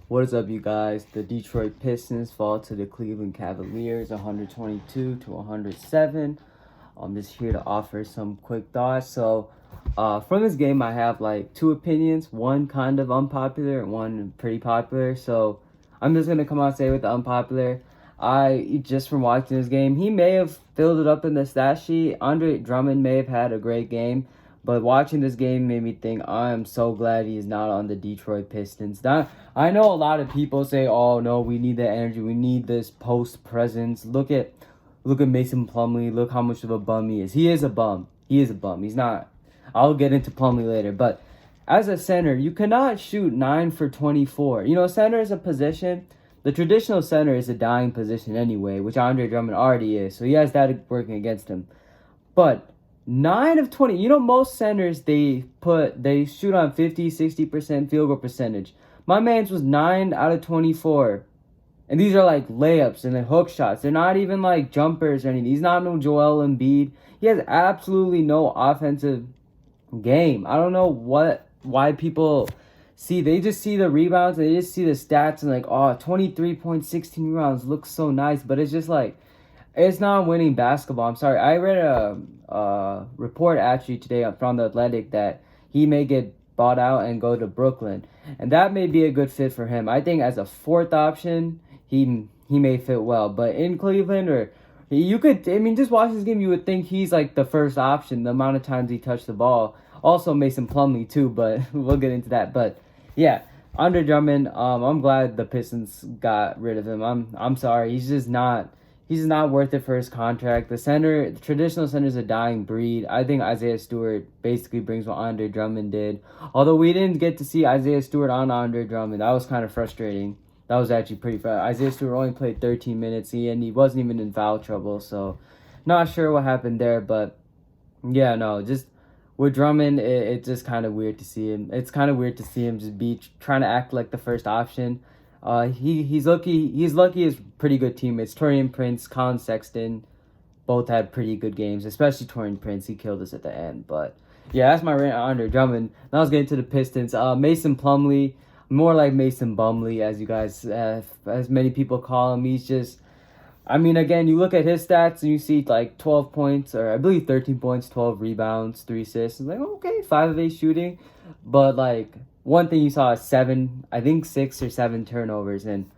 What is up, you guys? The Detroit Pistons fall to the Cleveland Cavaliers 122 to 107. I'm just here to offer some quick thoughts. From this game, I have like two opinions, one kind of unpopular and one pretty popular. So, I'm just going to come out and say with the unpopular. Just from watching this game, he may have filled it up in the stat sheet. Andre Drummond may have had a great game. But watching this game made me think I am so glad he's not on the Detroit Pistons. I know a lot of people say, "Oh no, we need that energy. We need this post presence." Look at Mason Plumlee. Look how much of a bum he is. He is a bum. He is a bum. He's not. I'll get into Plumlee later, but as a center, you cannot shoot 9 for 24. Center is a position. The traditional center is a dying position anyway, which Andre Drummond already is. So he has that working against him. But 9 of 20. Most centers they shoot on 50-60% field goal percentage. My man's was 9 out of 24. And these are like layups and then hook shots. They're not even like jumpers or anything. He's not no Joel Embiid. He has absolutely no offensive game. I don't know why people they just see the rebounds and they just see the stats and like, oh, 23 points, 16 rebounds looks so nice, but it's just like it's not winning basketball. I'm sorry. I read a report actually today from The Athletic that he may get bought out and go to Brooklyn. And that may be a good fit for him. I think as a fourth option, he may fit well. But in Cleveland just watching this game, you would think he's like the first option, the amount of times he touched the ball. Also Mason Plumlee too, but we'll get into that. But yeah, Andre Drummond, I'm glad the Pistons got rid of him. I'm sorry. He's not worth it for his contract. The traditional center is a dying breed. I think Isaiah Stewart basically brings what Andre Drummond did. Although we didn't get to see Isaiah Stewart on Andre Drummond. That was kind of frustrating. That was actually pretty fun. Isaiah Stewart only played 13 minutes and he wasn't even in foul trouble. So not sure what happened there. But yeah, no, just with Drummond, it's just kind of weird to see him. It's kind of weird to see him just be trying to act like the first option. He's lucky. He's lucky. His pretty good teammates, Taurean Prince, Colin Sexton, both had pretty good games. Especially Taurean Prince. He killed us at the end. But yeah, that's my rant on Andre Drummond. Now let's get into the Pistons. Mason Plumlee, more like Mason Bumley, as you guys, as many people call him. He's just. Again, you look at his stats and you see like 12 points, or I believe 13 points, 12 rebounds, 3 assists. It's like, okay, 5 of 8 shooting. But like, one thing you saw is 6 or 7 turnovers. And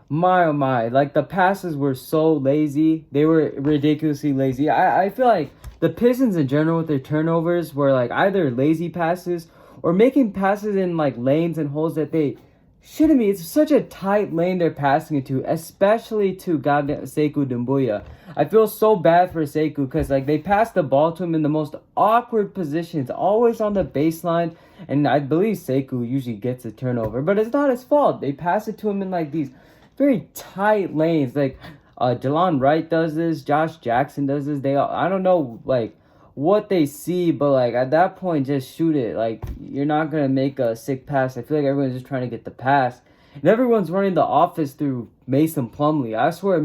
my, oh my, like the passes were so lazy. They were ridiculously lazy. I feel like the Pistons in general with their turnovers were like either lazy passes or making passes in like lanes and holes that they shouldn't be. It's such a tight lane they're passing it to, especially to goddamn Sekou Doumbouya. I feel so bad for Sekou because like they pass the ball to him in the most awkward positions, always on the baseline, and I believe Sekou usually gets a turnover, but it's not his fault. They pass it to him in like these very tight lanes. Like Jalon Wright does this, Josh Jackson does this. I don't know like what they see, but like at that point just shoot it. Like you're not gonna make a sick pass. I feel like everyone's just trying to get the pass, and everyone's running the offense through Mason Plumlee. I swear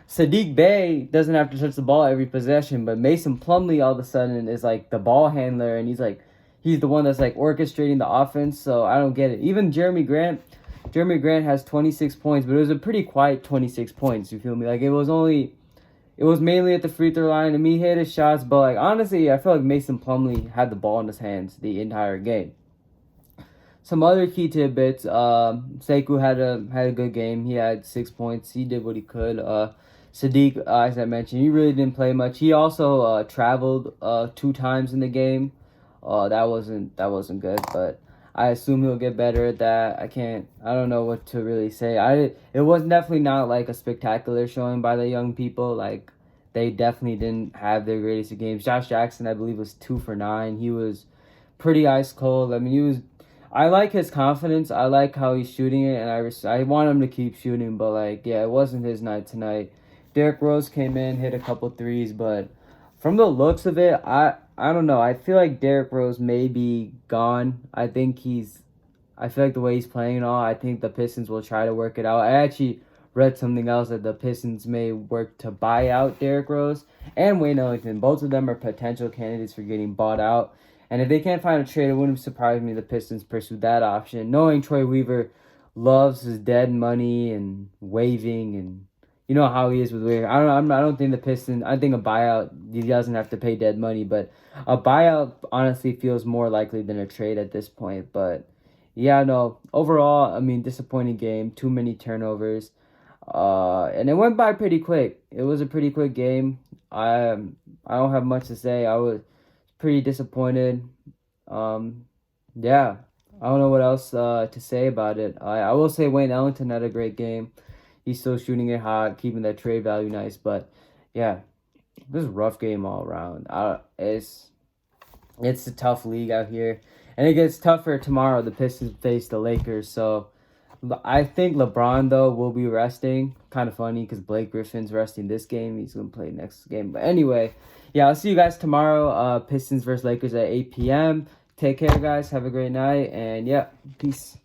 Sadiq Bey doesn't have to touch the ball every possession, but Mason Plumlee all of a sudden is like the ball handler, and he's the one that's like orchestrating the offense. So I don't get it. Even Jeremy Grant has 26 points, but it was a pretty quiet 26 points. You feel me? Like it was mainly at the free throw line, and he hit his shots, but like honestly, I feel like Mason Plumlee had the ball in his hands the entire game. Some other key tidbits: Sekou had a good game. He had 6 points. He did what he could. Sadiq, as I mentioned, he really didn't play much. He also traveled 2 times in the game. That wasn't good, but I assume he'll get better at that. I don't know what to really say. It was definitely not like a spectacular showing by the young people. Like they definitely didn't have their greatest of games. Josh Jackson, I believe, was 2 for 9. He was pretty ice cold. I like his confidence. I like how he's shooting it, and I want him to keep shooting. But like, yeah, it wasn't his night tonight. Derrick Rose came in, hit a couple threes, but from the looks of it, I don't know. I feel like Derrick Rose may be gone. I feel like the way he's playing and all, I think the Pistons will try to work it out. I actually read something else that the Pistons may work to buy out Derrick Rose and Wayne Ellington. Both of them are potential candidates for getting bought out. And if they can't find a trade, it wouldn't surprise me the Pistons pursue that option. Knowing Troy Weaver loves his dead money and waving, and you know how he is with waving. I don't think the Pistons. I think a buyout, he doesn't have to pay dead money, but a buyout honestly feels more likely than a trade at this point. But yeah, no. Overall, I mean, disappointing game. Too many turnovers. And it went by pretty quick. It was a pretty quick game. I don't have much to say. I was pretty disappointed. Um, yeah, I don't know what else to say about it. I will say Wayne Ellington had a great game. He's still shooting it hot, keeping that trade value nice. But yeah, it was a rough game all around. It's a tough league out here, and it gets tougher tomorrow. The Pistons face the Lakers, so I think LeBron though will be resting. Kind of funny because Blake Griffin's resting this game. He's gonna play next game. But anyway, yeah, I'll see you guys tomorrow. Pistons versus Lakers at 8 p.m. Take care, guys. Have a great night, and yeah, peace.